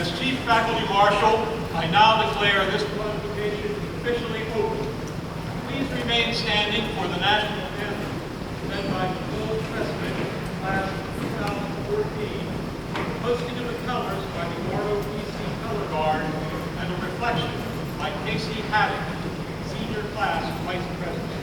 As Chief Faculty Marshal, I now declare this convocation officially open. Please remain standing for the national anthem, led by the full president, class of 2014, posting of the colors by the ROTC Color Guard, and a reflection by Casey Haddock, senior class vice president.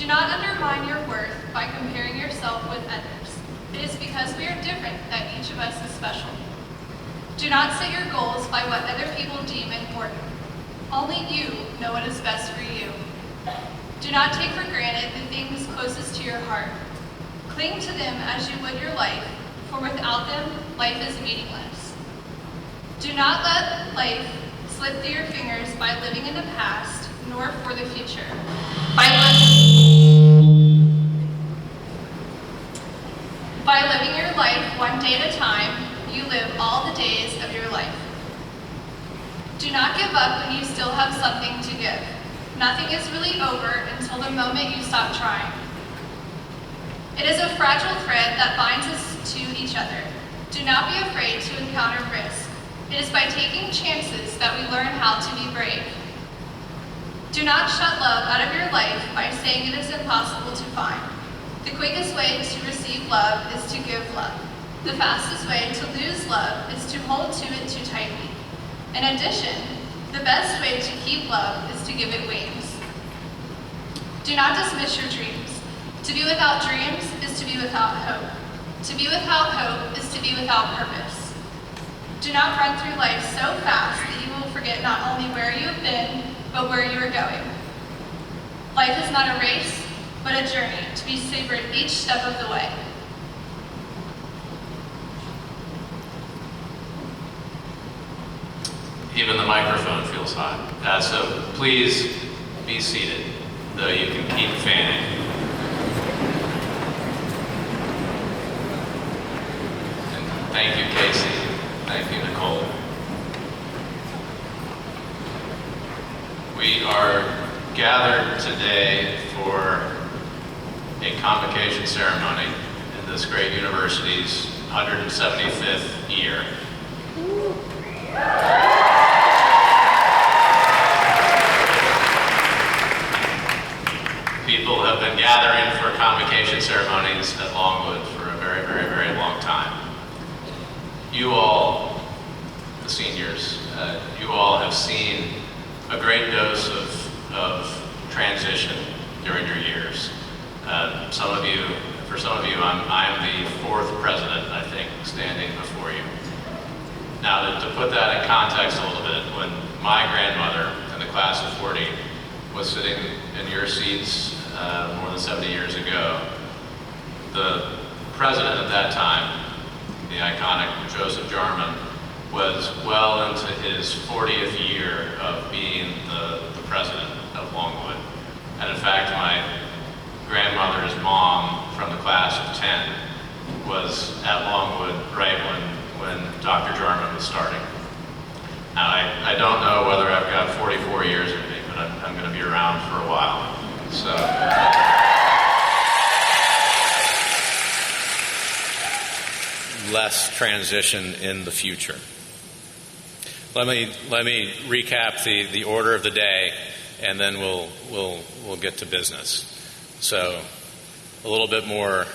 not undermine your worth by comparing yourself with others. It is because we are different that each of us is special. Do not set your goals by what other people deem important. Only you know what is best for you. Do not take for granted the things closest to your heart. Cling to them as you would your life, for without them, life is meaningless. Do not let life slip through your fingers by living in the past, nor for the future. By living your life one day at a time, you live all the days of your life. Do not give up when you still have something to give. Nothing is really over until the moment you stop trying. It is a fragile thread that binds us to each other. Do not be afraid to encounter risk. It is by taking chances that we learn how to be brave. Do not shut love out of your life by saying it is impossible to find. The quickest way to receive love is to give love. The fastest way to lose love is to hold to it too tightly. In addition, the best way to keep love is to give it wings. Do not dismiss your dreams. To be without dreams is to be without hope. To be without hope is to be without purpose. Do not run through life so fast that you will forget not only where you have been, but where you are going. Life is not a race, but a journey to be savored each step of the way. Even the microphone feels hot. So please be seated, though you can keep fanning. And thank you, Casey. Thank you, Nicole. We are gathered today for a convocation ceremony in this great university's 175th year. People have been gathering for convocation ceremonies at Longwood for a very, very, very long time. You all, the seniors, you all have seen a great dose of transition during your years. For some of you, I'm the fourth president, I think, standing before you. Now, to put that in context a little bit, when my grandmother in the class of 40 was sitting in your seats more than 70 years ago, the president at that time, the iconic Joseph Jarman, was well into his 40th year of being the president of Longwood. And in fact, my grandmother's mom from the class of 10 was at Longwood right when Dr. Jarman was starting. Now, I don't know whether I've got 44 years in me, but I'm going to be around for a while. So. Less transition in the future. Let me recap the order of the day, and then we'll get to business. So, a little bit more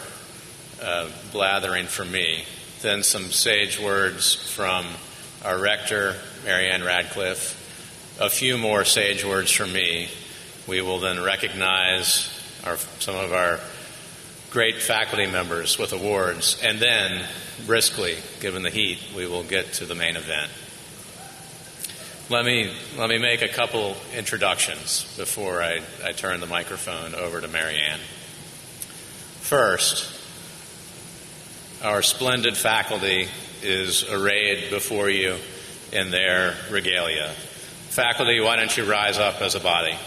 blathering from me, then some sage words from our rector, Mary Ann Radcliffe, a few more sage words from me. We will then recognize some of our great faculty members with awards, and then, briskly, given the heat, we will get to the main event. Let me make a couple introductions before I turn the microphone over to Mary Ann. First, our splendid faculty is arrayed before you in their regalia. Faculty, why don't you rise up as a body?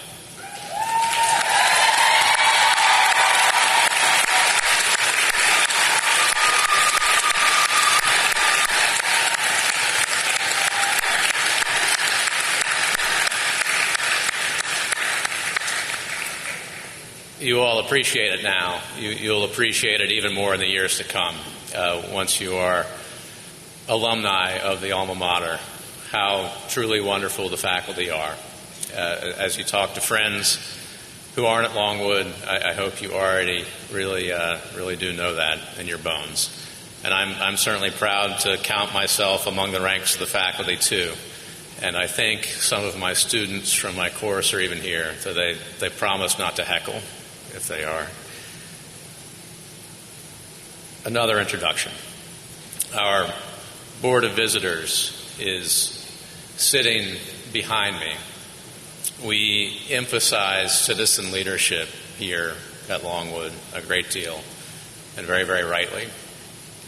You all appreciate it now. You'll appreciate it even more in the years to come once you are alumni of the alma mater, how truly wonderful the faculty are. As you talk to friends who aren't at Longwood, I hope you already really do know that in your bones. And I'm certainly proud to count myself among the ranks of the faculty too. And I think some of my students from my course are even here, so they promise not to heckle if they are. Another introduction. Our Board of Visitors is sitting behind me. We emphasize citizen leadership here at Longwood a great deal, and very, very rightly.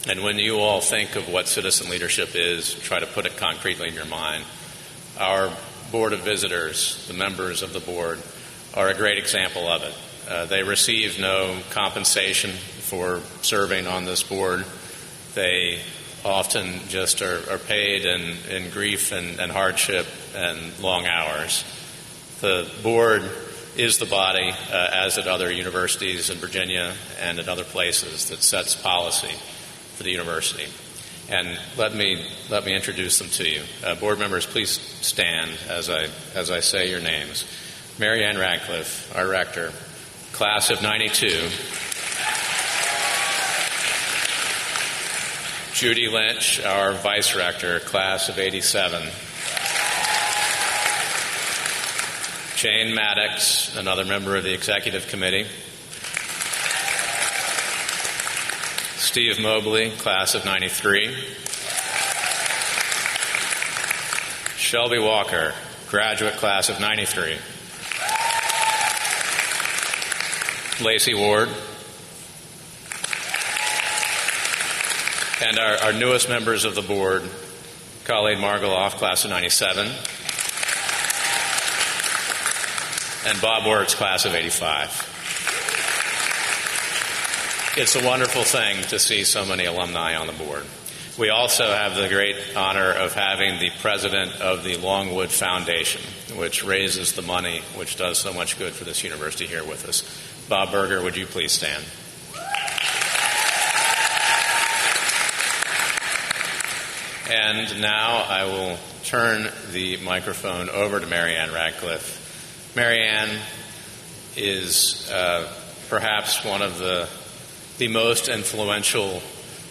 And when you all think of what citizen leadership is, try to put it concretely in your mind. Our Board of Visitors, the members of the board, are a great example of it. They receive no compensation for serving on this board. They often just are paid in grief and hardship and long hours. The board is the body, as at other universities in Virginia and at other places, that sets policy for the university. And let me introduce them to you. Board members, please stand as I say your names. Mary Ann Radcliffe, our rector, class of 92. Judy Lynch, our vice rector, class of 87. Jane Maddox, another member of the executive committee. Steve Mobley, class of 93. Shelby Walker, graduate class of 93. Lacey Ward. And our newest members of the board, Khalid Margoloff, class of 97. And Bob Wirtz, class of 85. It's a wonderful thing to see so many alumni on the board. We also have the great honor of having the president of the Longwood Foundation, which raises the money, which does so much good for this university, here with us. Bob Berger, would you please stand? And now I will turn the microphone over to Marianne Radcliffe. Marianne is perhaps one of the most influential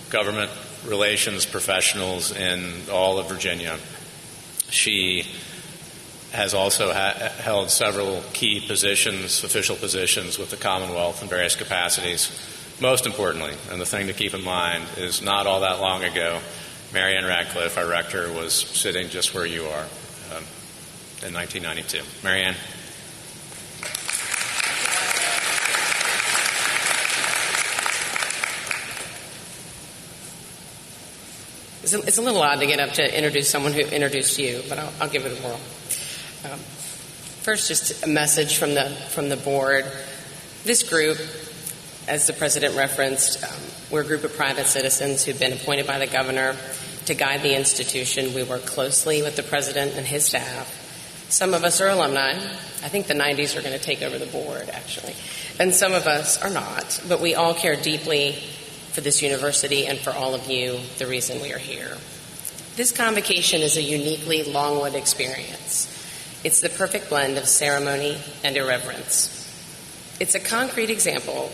government relations professionals in all of Virginia. She has also held several key positions, official positions with the Commonwealth in various capacities. Most importantly, and the thing to keep in mind, is not all that long ago, Marianne Radcliffe, our rector, was sitting just where you are in 1992. Marianne. It's a little odd to get up to introduce someone who introduced you, but I'll give it a whirl. First, just a message from the board. This group, as the president referenced, we're a group of private citizens who've been appointed by the governor to guide the institution. We work closely with the president and his staff. Some of us are alumni. I think the 90s are going to take over the board, actually. And some of us are not, but we all care deeply for this university and for all of you, the reason we are here. This convocation is a uniquely Longwood experience. It's the perfect blend of ceremony and irreverence. It's a concrete example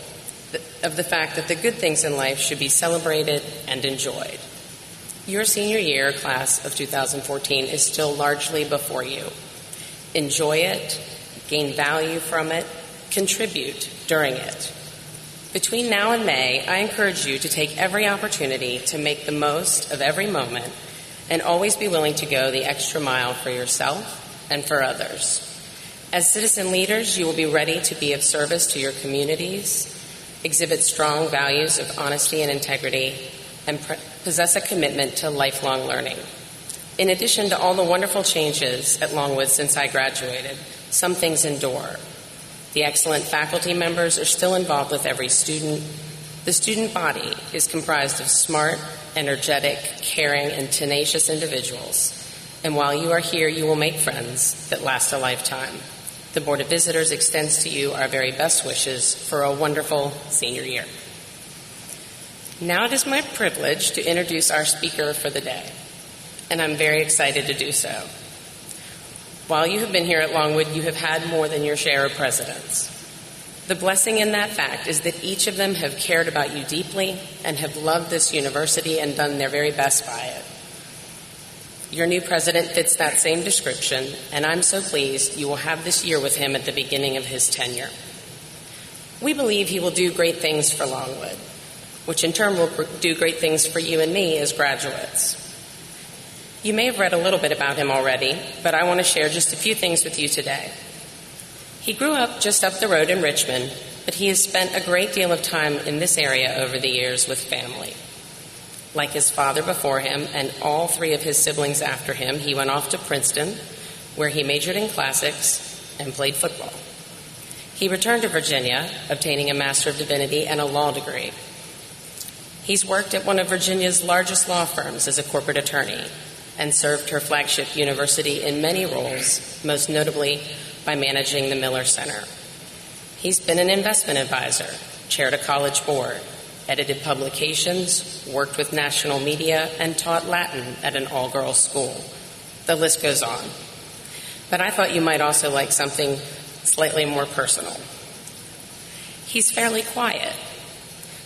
of the fact that the good things in life should be celebrated and enjoyed. Your senior year, class of 2014, is still largely before you. Enjoy it, gain value from it, contribute during it. Between now and May, I encourage you to take every opportunity to make the most of every moment and always be willing to go the extra mile for yourself and for others. As citizen leaders, you will be ready to be of service to your communities, exhibit strong values of honesty and integrity, and possess a commitment to lifelong learning. In addition to all the wonderful changes at Longwood since I graduated, some things endure. The excellent faculty members are still involved with every student. The student body is comprised of smart, energetic, caring, and tenacious individuals. And while you are here, you will make friends that last a lifetime. The Board of Visitors extends to you our very best wishes for a wonderful senior year. Now it is my privilege to introduce our speaker for the day, and I'm very excited to do so. While you have been here at Longwood, you have had more than your share of presidents. The blessing in that fact is that each of them have cared about you deeply and have loved this university and done their very best by it. Your new president fits that same description, and I'm so pleased you will have this year with him at the beginning of his tenure. We believe he will do great things for Longwood, which in turn will do great things for you and me as graduates. You may have read a little bit about him already, but I want to share just a few things with you today. He grew up just up the road in Richmond, but he has spent a great deal of time in this area over the years with family. Like his father before him and all three of his siblings after him, he went off to Princeton, where he majored in classics and played football. He returned to Virginia, obtaining a Master of Divinity and a law degree. He's worked at one of Virginia's largest law firms as a corporate attorney and served her flagship university in many roles, most notably by managing the Miller Center. He's been an investment advisor, chaired a college board, edited publications, worked with national media, and taught Latin at an all-girls school. The list goes on. But I thought you might also like something slightly more personal. He's fairly quiet,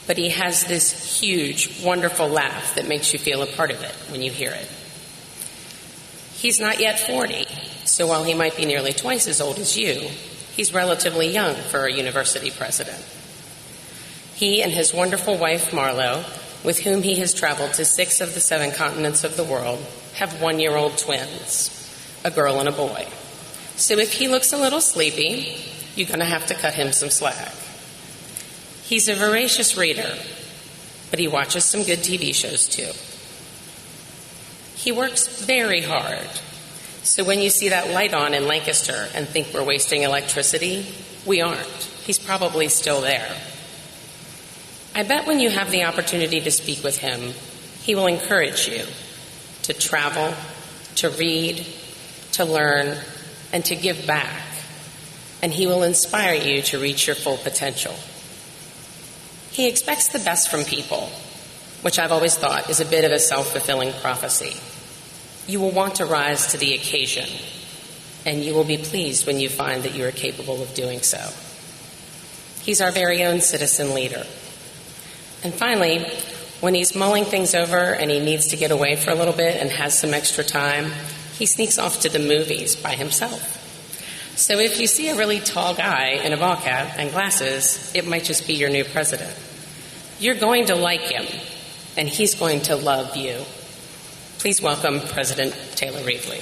but he has this huge, wonderful laugh that makes you feel a part of it when you hear it. He's not yet 40, so while he might be nearly twice as old as you, he's relatively young for a university president. He and his wonderful wife, Marlo, with whom he has traveled to 6 of the 7 continents of the world, have 1-year-old twins, a girl and a boy. So if he looks a little sleepy, you're going to have to cut him some slack. He's a voracious reader, but he watches some good TV shows too. He works very hard. So when you see that light on in Lancaster and think we're wasting electricity, we aren't. He's probably still there. I bet when you have the opportunity to speak with him, he will encourage you to travel, to read, to learn, and to give back. And he will inspire you to reach your full potential. He expects the best from people, which I've always thought is a bit of a self-fulfilling prophecy. You will want to rise to the occasion, and you will be pleased when you find that you are capable of doing so. He's our very own citizen leader. And finally, when he's mulling things over and he needs to get away for a little bit and has some extra time, he sneaks off to the movies by himself. So if you see a really tall guy in a ball cap and glasses, it might just be your new president. You're going to like him, and he's going to love you. Please welcome President Taylor Reevely.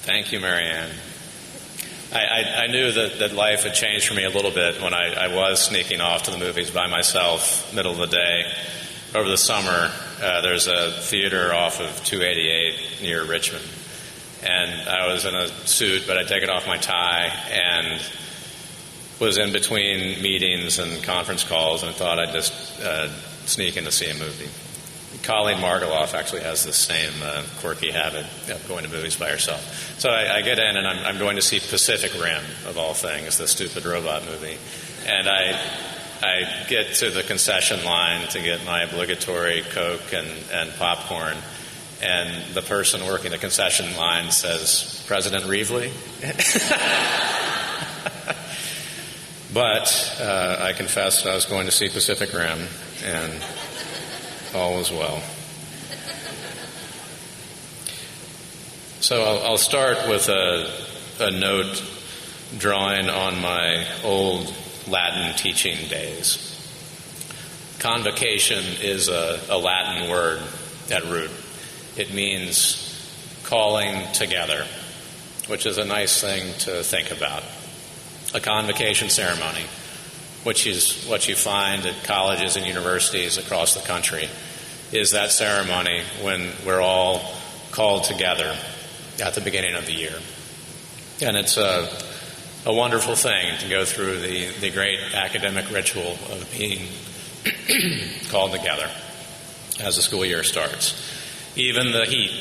Thank you, Marianne. I knew that life had changed for me a little bit when I was sneaking off to the movies by myself, middle of the day. Over the summer, there's a theater off of 288 near Richmond. And I was in a suit, but I'd taken off my tie and was in between meetings and conference calls and thought I'd just sneak in to see a movie. Colleen Margoloff actually has the same quirky habit of going to movies by herself. So I get in and I'm going to see Pacific Rim, of all things, the stupid robot movie. And I get to the concession line to get my obligatory Coke and popcorn. And the person working the concession line says, "President Reevely?" But I confessed I was going to see Pacific Rim, and all was well. So I'll start with a note drawing on my old Latin teaching days. Convocation is a Latin word at root. It means calling together, which is a nice thing to think about. A convocation ceremony, which is what you find at colleges and universities across the country, is that ceremony when we're all called together at the beginning of the year. And it's a wonderful thing to go through the great academic ritual of being called together as the school year starts. Even the heat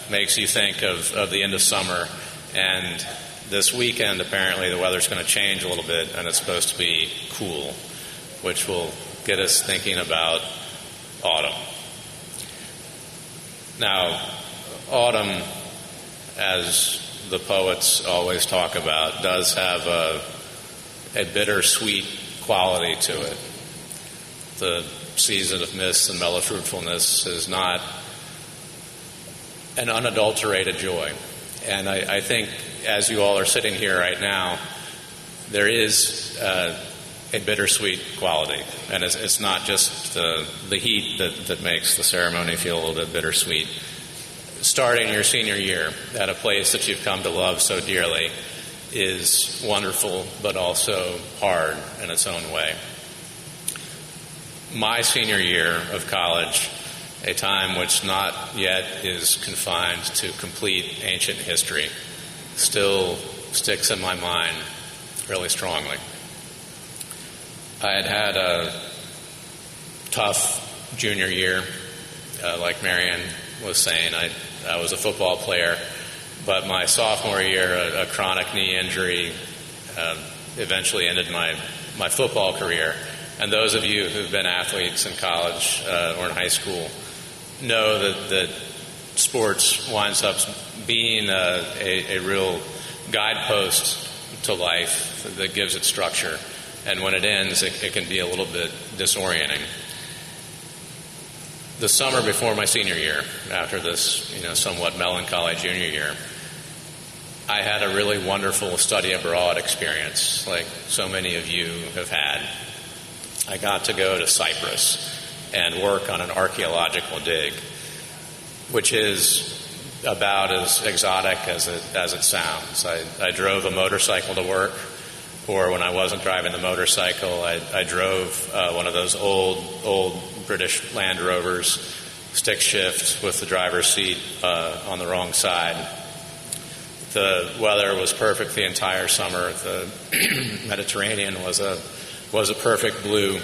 makes you think of the end of summer, and this weekend apparently the weather's going to change a little bit and it's supposed to be cool, which will get us thinking about autumn. Now, autumn, as the poets always talk about, does have a bittersweet quality to it. The season of mist and mellow fruitfulness is not an unadulterated joy. And I think as you all are sitting here right now, there is a bittersweet quality. And it's not just the heat that makes the ceremony feel a little bit bittersweet. Starting your senior year at a place that you've come to love so dearly is wonderful, but also hard in its own way. My senior year of college, a time which not yet is confined to complete ancient history, still sticks in my mind really strongly. I had a tough junior year, like Marianne was saying. I was a football player, but my sophomore year, a chronic knee injury eventually ended my football career. And those of you who've been athletes in college or in high school know that sports winds up being a real guidepost to life that gives it structure. And when it ends, it can be a little bit disorienting. the summer before my senior year, after this, somewhat melancholy junior year, I had a really wonderful study abroad experience, like so many of you have had. I got to go to Cyprus and work on an archaeological dig, which is about as exotic as it sounds. I drove a motorcycle to work, or when I wasn't driving the motorcycle, I drove one of those old British Land Rovers, stick shift with the driver's seat on the wrong side. The weather was perfect the entire summer. The Mediterranean was a perfect blue.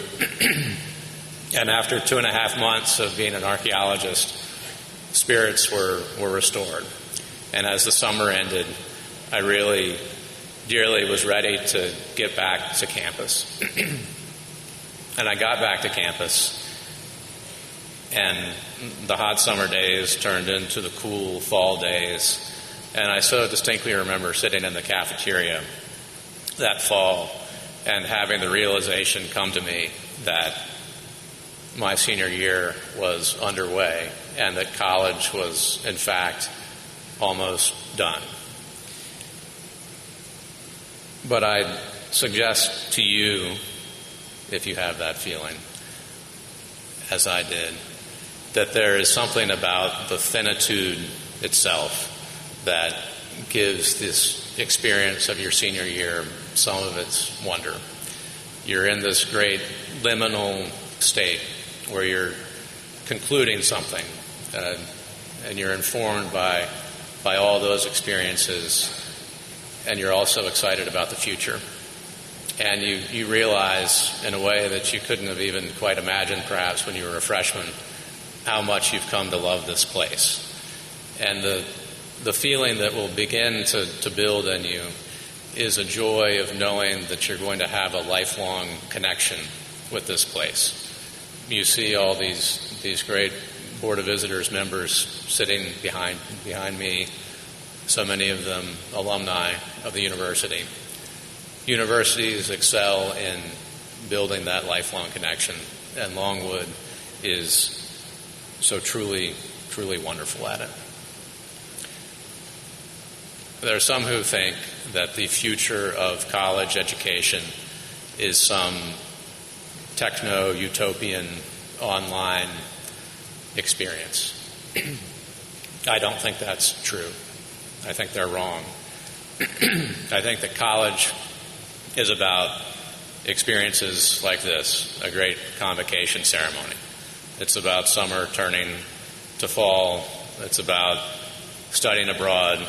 And after 2.5 months of being an archaeologist, spirits were restored. And as the summer ended, I really dearly was ready to get back to campus. And I got back to campus, and the hot summer days turned into the cool fall days. And I so distinctly remember sitting in the cafeteria that fall and having the realization come to me that my senior year was underway and that college was, in fact, almost done. But I'd suggest to you, if you have that feeling, as I did, that there is something about the finitude itself that gives this experience of your senior year some of its wonder. You're in this great liminal state where you're concluding something, and you're informed by all those experiences, and you're also excited about the future. And you realize, in a way that you couldn't have even quite imagined perhaps when you were a freshman, how much you've come to love this place. And the feeling that will begin to build in you is a joy of knowing that you're going to have a lifelong connection with this place. You see all these great Board of Visitors members sitting behind me, so many of them alumni of the university. Universities excel in building that lifelong connection, and Longwood is so truly, truly wonderful at it. There are some who think that the future of college education is some techno-utopian online experience. I don't think that's true. I think they're wrong. I think that college is about experiences like this, a great convocation ceremony. It's about summer turning to fall. It's about studying abroad,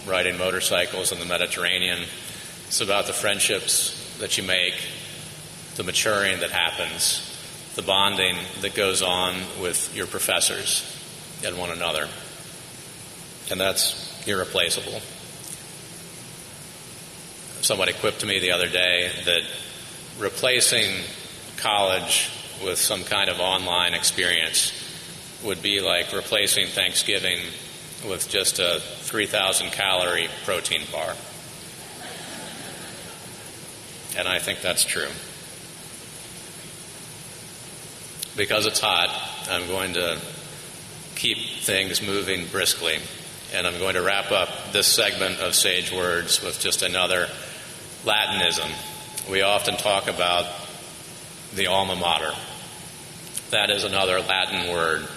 riding motorcycles in the Mediterranean. It's about the friendships that you make, the maturing that happens, the bonding that goes on with your professors and one another. And that's irreplaceable. Somebody quipped to me the other day that replacing college with some kind of online experience would be like replacing Thanksgiving with just a 3,000 calorie protein bar. And I think that's true. Because it's hot, I'm going to keep things moving briskly, and I'm going to wrap up this segment of Sage Words with just another Latinism. We often talk about the alma mater. That is another Latin word.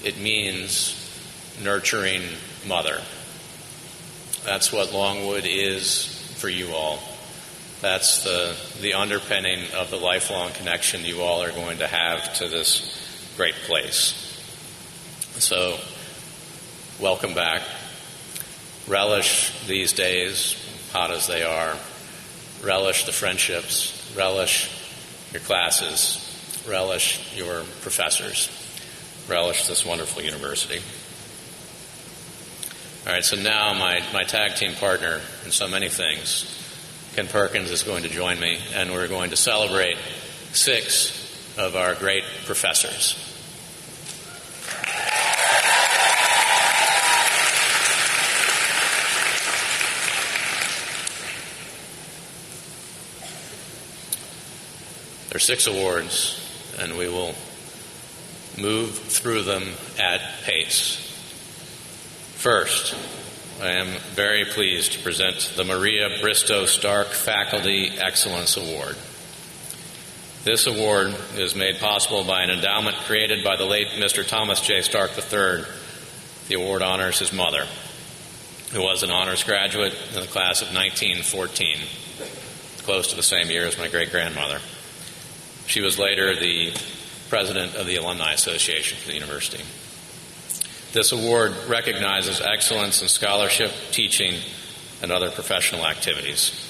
It means nurturing mother. That's what Longwood is for you all. That's the underpinning of the lifelong connection you all are going to have to this great place. So, welcome back. Relish these days, hot as they are. Relish the friendships. Relish your classes. Relish your professors. Relish this wonderful university. All right, so now my tag team partner in so many things, Ken Perkins, is going to join me, and we're going to celebrate 6 of our great professors. There are 6 awards, and we will move through them at pace. First, I am very pleased to present the Maria Bristow Stark Faculty Excellence Award. This award is made possible by an endowment created by the late Mr. Thomas J. Stark III. The award honors his mother, who was an honors graduate in the class of 1914, close to the same year as my great-grandmother. She was later the president of the Alumni Association for the university. This award recognizes excellence in scholarship, teaching, and other professional activities.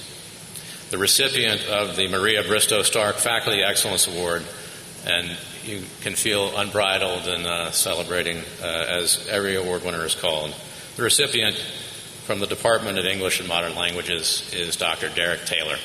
The recipient of the Maria Bristow Stark Faculty Excellence Award, and you can feel unbridled in celebrating as every award winner is called. The recipient from the Department of English and Modern Languages is Dr. Derek Taylor.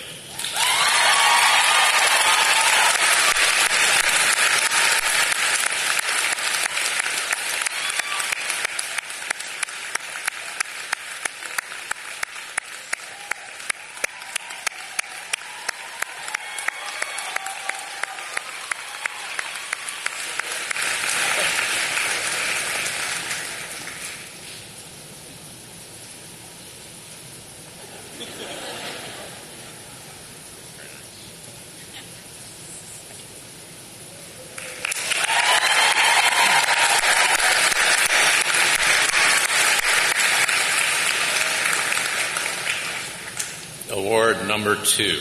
Award number 2.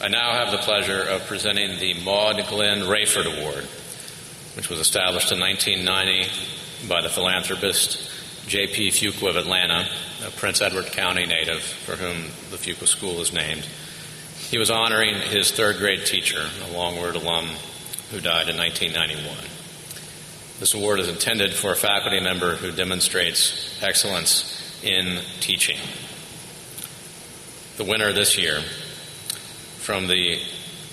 I now have the pleasure of presenting the Maud Glenn Rayford Award, which was established in 1990 by the philanthropist J.P. Fuqua of Atlanta, a Prince Edward County native for whom the Fuqua School is named. He was honoring his third-grade teacher, a Longwood alum who died in 1991. This award is intended for a faculty member who demonstrates excellence in teaching. The winner this year from the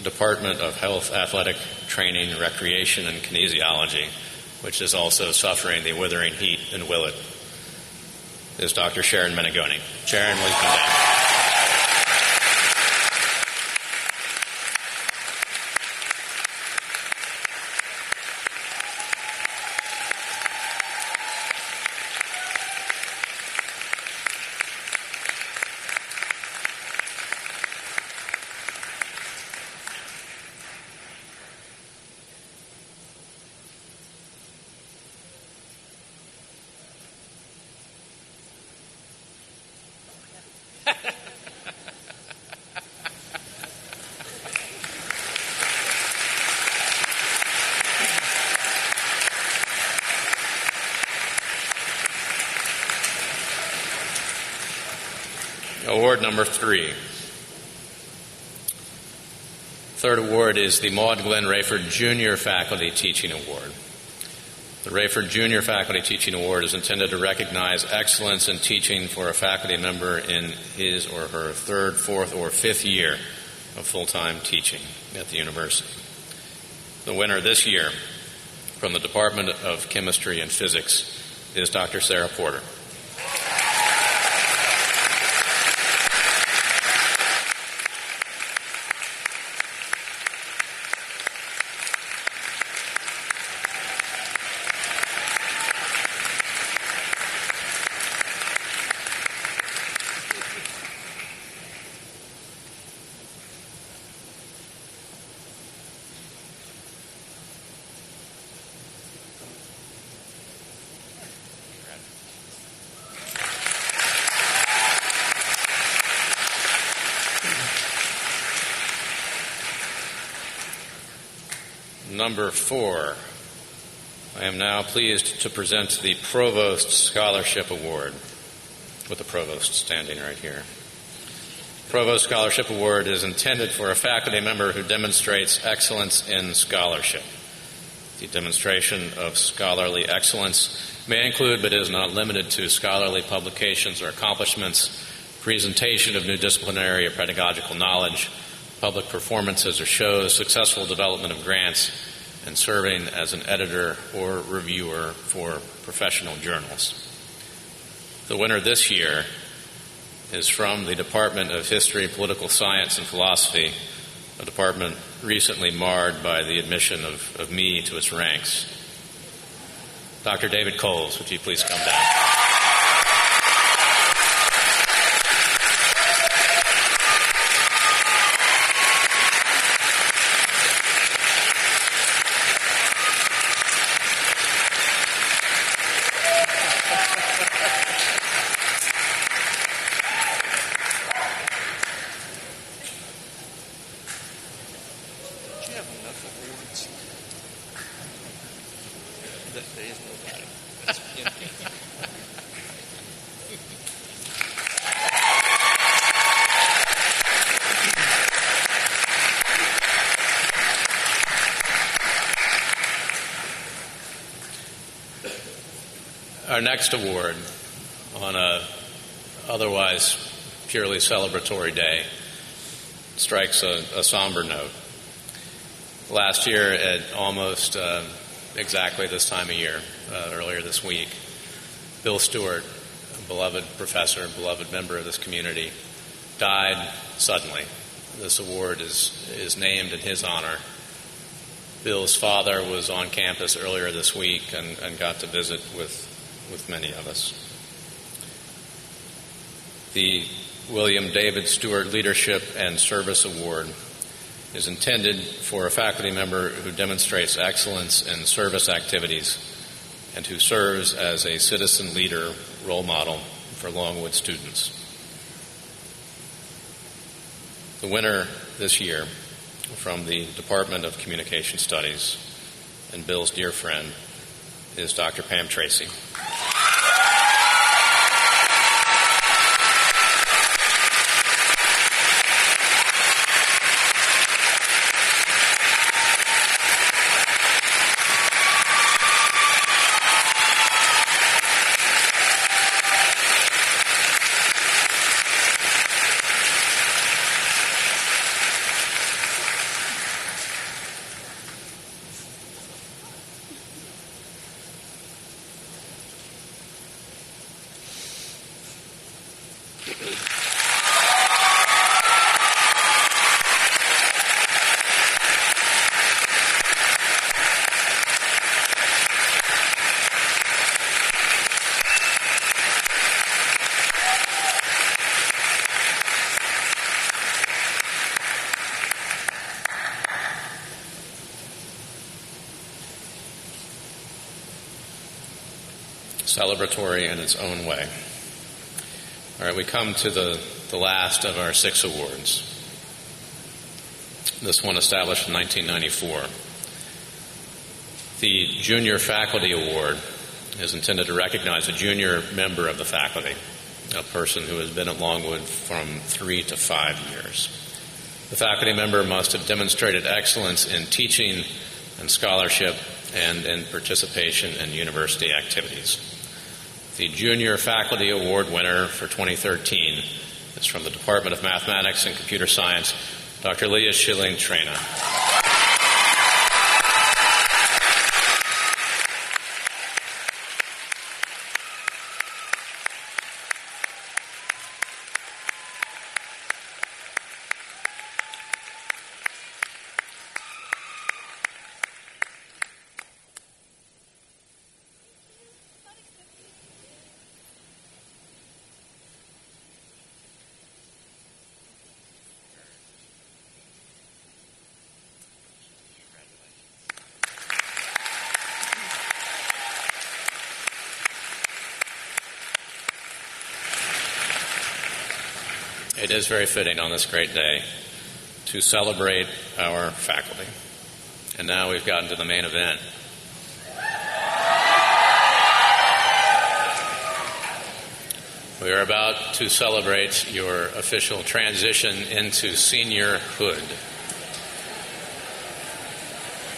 Department of Health, Athletic Training, Recreation, and Kinesiology, which is also suffering the withering heat in Willett, is Dr. Sharon Menegoni. Sharon, will you come down? Award number 3. Third award is the Maud Glenn Rayford Junior Faculty Teaching Award. The Rayford Junior Faculty Teaching Award is intended to recognize excellence in teaching for a faculty member in his or her third, fourth, or fifth year of full-time teaching at the university. The winner this year from the Department of Chemistry and Physics is Dr. Sarah Porter. Number 4, I am now pleased to present the Provost Scholarship Award, with the Provost standing right here. Provost Scholarship Award is intended for a faculty member who demonstrates excellence in scholarship. The demonstration of scholarly excellence may include, but is not limited to, scholarly publications or accomplishments, presentation of new disciplinary or pedagogical knowledge, public performances or shows, successful development of grants, and serving as an editor or reviewer for professional journals. The winner this year is from the Department of History, Political Science, and Philosophy, a department recently marred by the admission of me to its ranks. Dr. David Coles, would you please come down? Our next award, on a otherwise purely celebratory day, strikes a somber note. Last year, at almost exactly this time of year, earlier this week, Bill Stewart, a beloved professor, beloved member of this community, died suddenly. This award is named in his honor. Bill's father was on campus earlier this week and got to visit with many of us. The William David Stewart Leadership and Service Award is intended for a faculty member who demonstrates excellence in service activities and who serves as a citizen leader role model for Longwood students. The winner this year from the Department of Communication Studies and Bill's dear friend is Dr. Pam Tracy. Celebratory in its own way. All right, we come to the last of our 6 awards. This one established in 1994. The Junior Faculty Award is intended to recognize a junior member of the faculty, a person who has been at Longwood from 3 to 5 years. The faculty member must have demonstrated excellence in teaching and scholarship and in participation in university activities. The Junior Faculty Award winner for 2013 is from the Department of Mathematics and Computer Science, Dr. Leah Schilling-Trena. It is very fitting on this great day to celebrate our faculty. And now we've gotten to the main event. We are about to celebrate your official transition into seniorhood.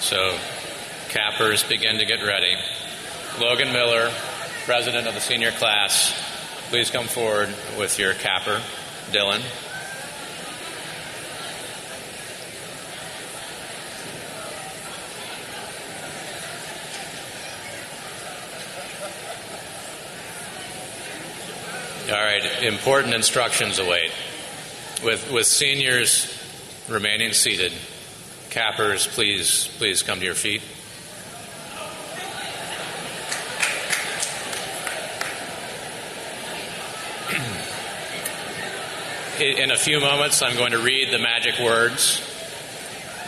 So, cappers, begin to get ready. Logan Miller, president of the senior class, please come forward with your capper. Dylan. All right, important instructions await. With seniors remaining seated, cappers, please come to your feet. In a few moments, I'm going to read the magic words.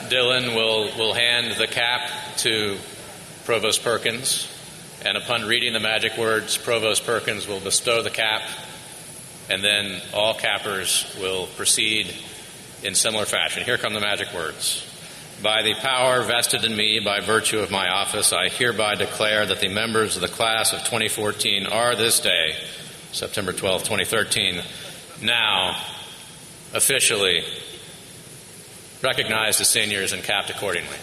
Dylan will hand the cap to Provost Perkins, and upon reading the magic words, Provost Perkins will bestow the cap, and then all cappers will proceed in similar fashion. Here come the magic words. By the power vested in me by virtue of my office, I hereby declare that the members of the class of 2014 are this day, September 12, 2013, now officially recognized as seniors and capped accordingly.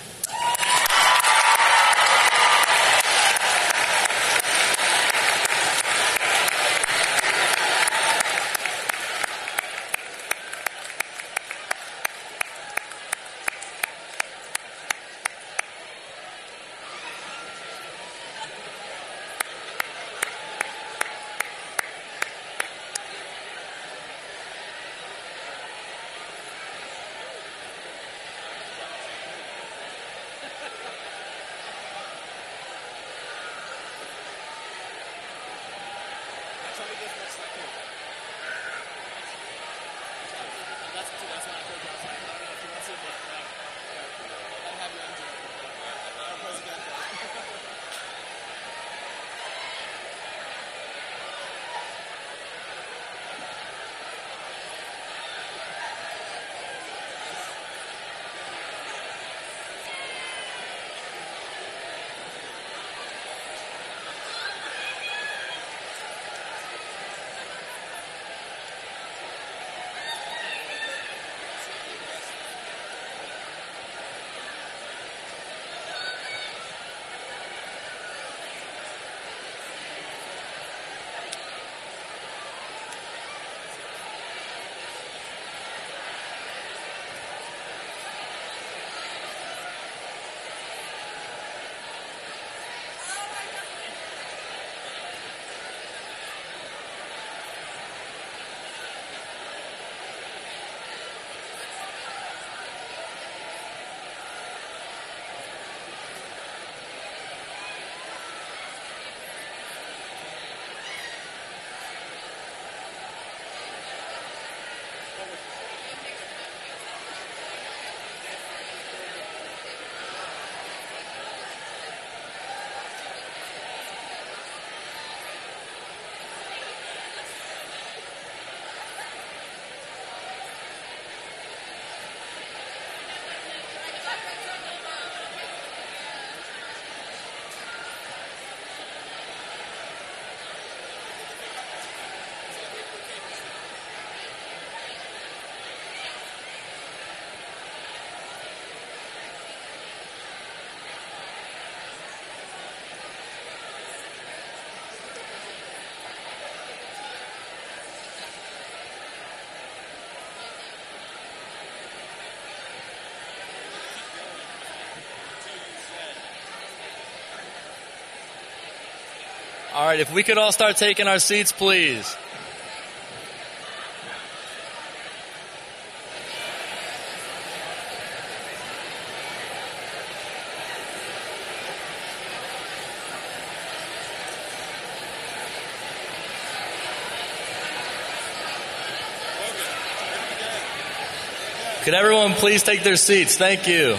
All right, if we could all start taking our seats, please. Could everyone please take their seats? Thank you.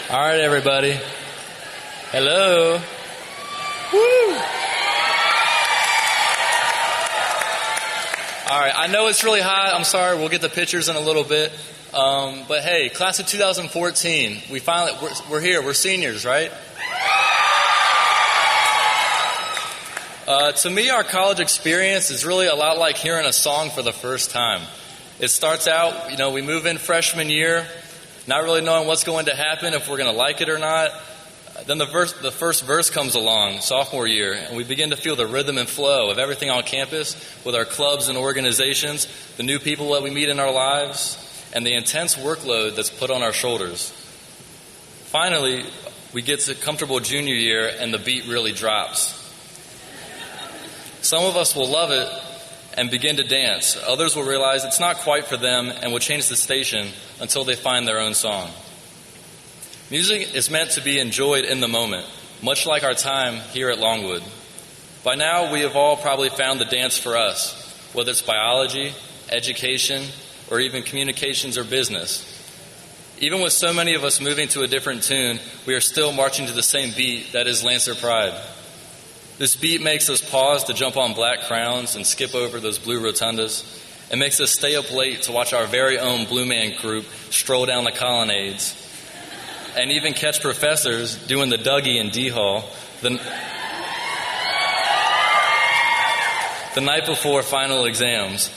All right, everybody. Hello. Woo! All right, I know it's really hot. I'm sorry. We'll get the pictures in a little bit. But hey, class of 2014, we're here. We're seniors, right? To me, our college experience is really a lot like hearing a song for the first time. It starts out, we move in freshman year, not really knowing what's going to happen, if we're going to like it or not. Then the first verse comes along, sophomore year, and we begin to feel the rhythm and flow of everything on campus with our clubs and organizations, the new people that we meet in our lives, and the intense workload that's put on our shoulders. Finally, we get to comfortable junior year, and the beat really drops. Some of us will love it and begin to dance. Others will realize it's not quite for them and will change the station until they find their own song. Music is meant to be enjoyed in the moment, much like our time here at Longwood. By now, we have all probably found the dance for us, whether it's biology, education, or even communications or business. Even with so many of us moving to a different tune, we are still marching to the same beat, that is Lancer Pride. This beat makes us pause to jump on black crowns and skip over those blue rotundas. It makes us stay up late to watch our very own Blue Man group stroll down the colonnades and even catch professors doing the Dougie in D Hall the night before final exams.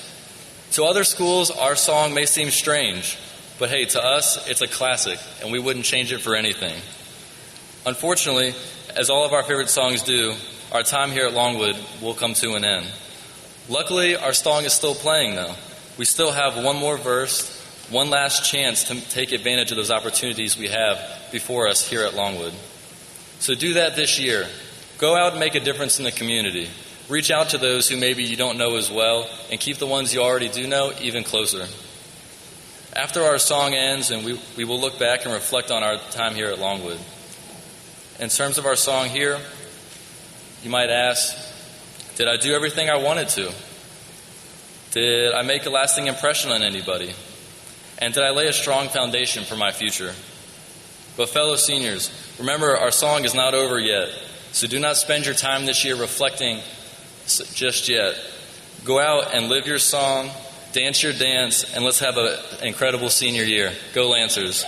To other schools, our song may seem strange, but hey, to us, it's a classic, and we wouldn't change it for anything. Unfortunately, as all of our favorite songs do, our time here at Longwood will come to an end. Luckily, our song is still playing, though. We still have one more verse, one last chance to take advantage of those opportunities we have before us here at Longwood. So do that this year. Go out and make a difference in the community. Reach out to those who maybe you don't know as well, and keep the ones you already do know even closer. After our song ends, and we will look back and reflect on our time here at Longwood. In terms of our song here, you might ask, did I do everything I wanted to? Did I make a lasting impression on anybody? And did I lay a strong foundation for my future? But fellow seniors, remember our song is not over yet, so do not spend your time this year reflecting just yet. Go out and live your song, dance your dance, and let's have an incredible senior year. Go Lancers.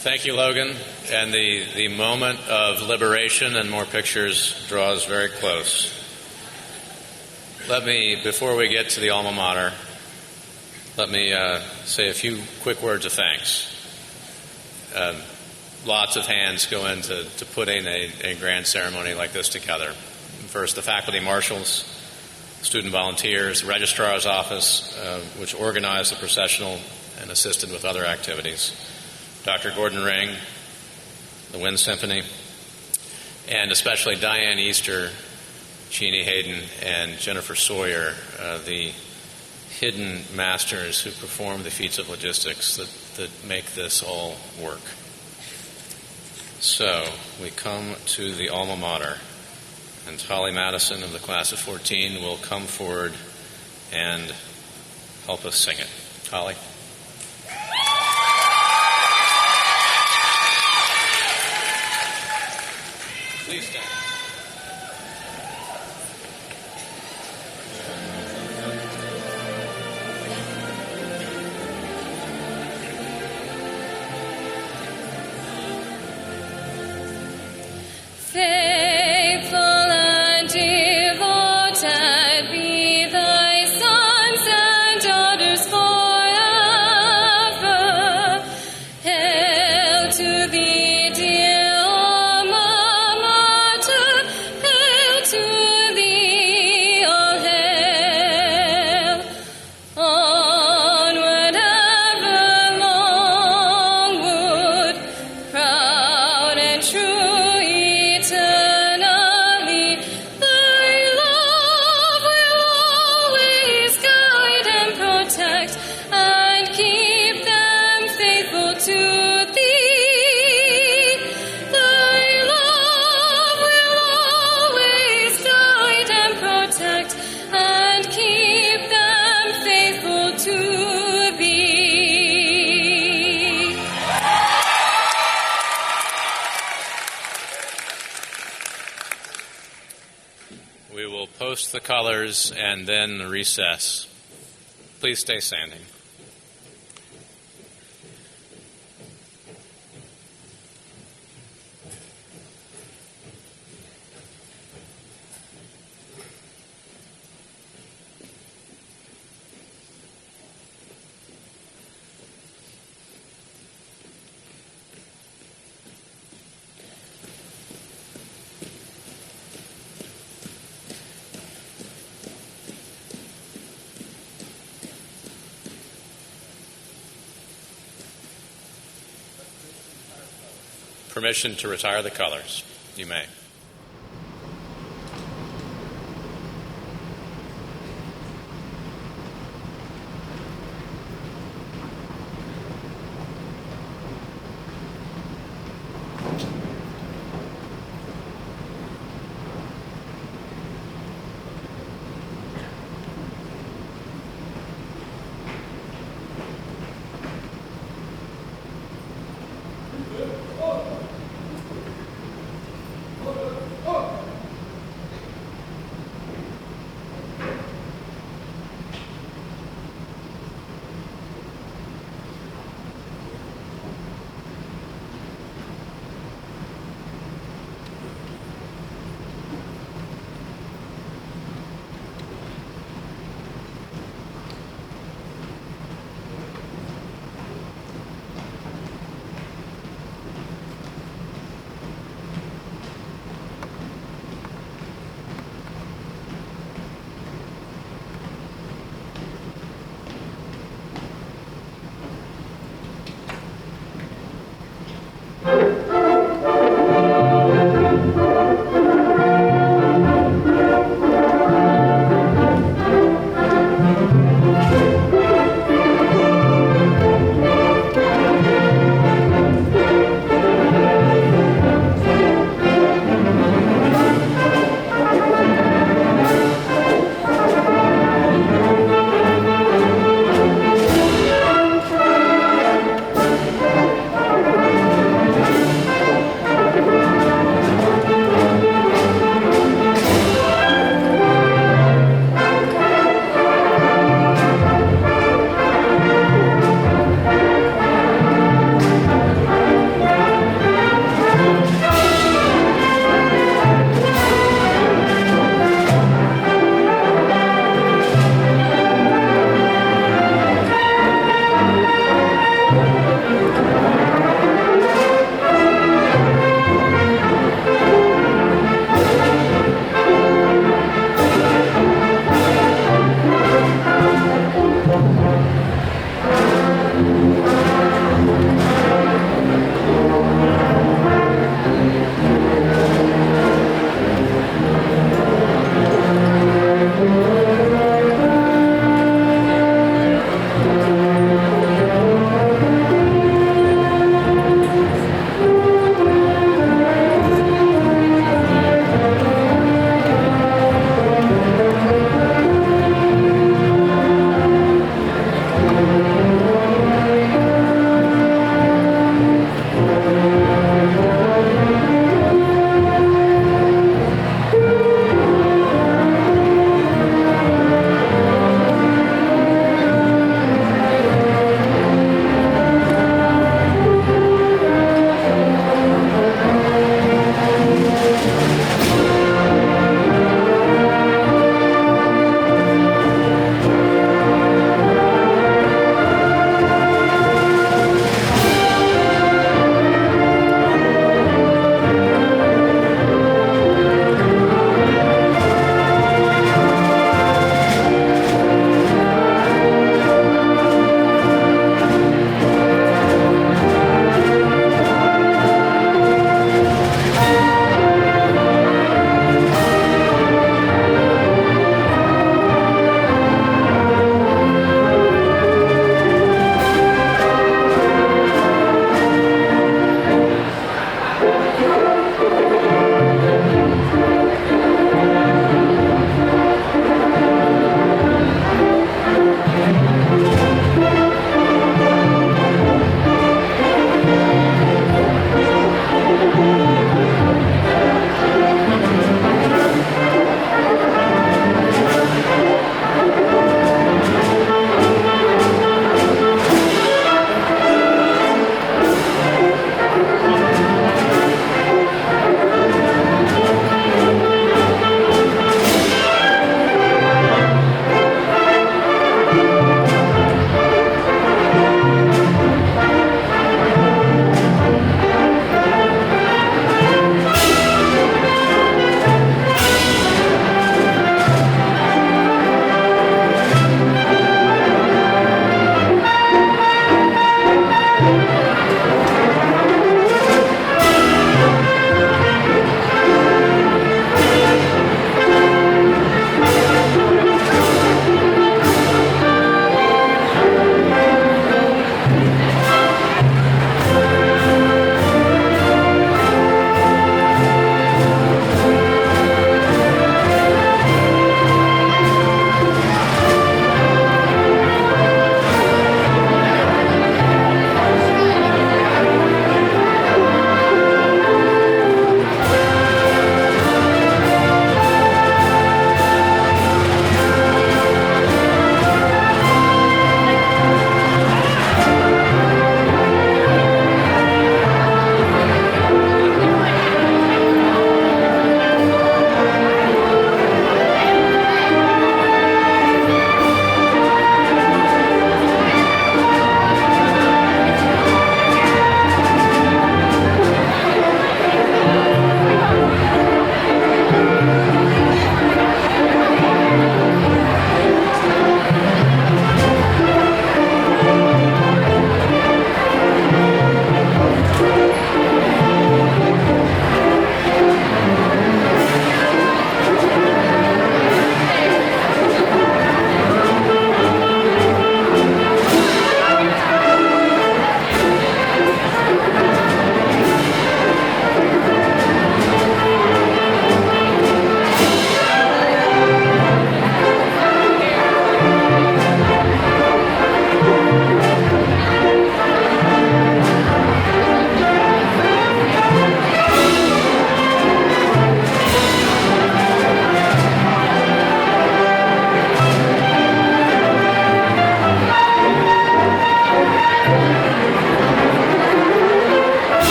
Thank you, Logan. And the moment of liberation and more pictures draws very close. Let me, before we get to the alma mater, let me say a few quick words of thanks. Lots of hands go into putting a grand ceremony like this together. First, the faculty marshals, student volunteers, the registrar's office, which organized the processional and assisted with other activities. Dr. Gordon Ring, the Wind Symphony, and especially Diane Easter, Jeannie Hayden, and Jennifer Sawyer, the hidden masters who perform the feats of logistics that make this all work. So, we come to the alma mater, and Holly Madison of the class of 14 will come forward and help us sing it. Holly? Please stand. Faithful and devoted be thy sons and daughters forever. Hail to thee, dear alma mater. hoist the colors, and then the recess. Please stay standing. Permission to retire the colors. You may.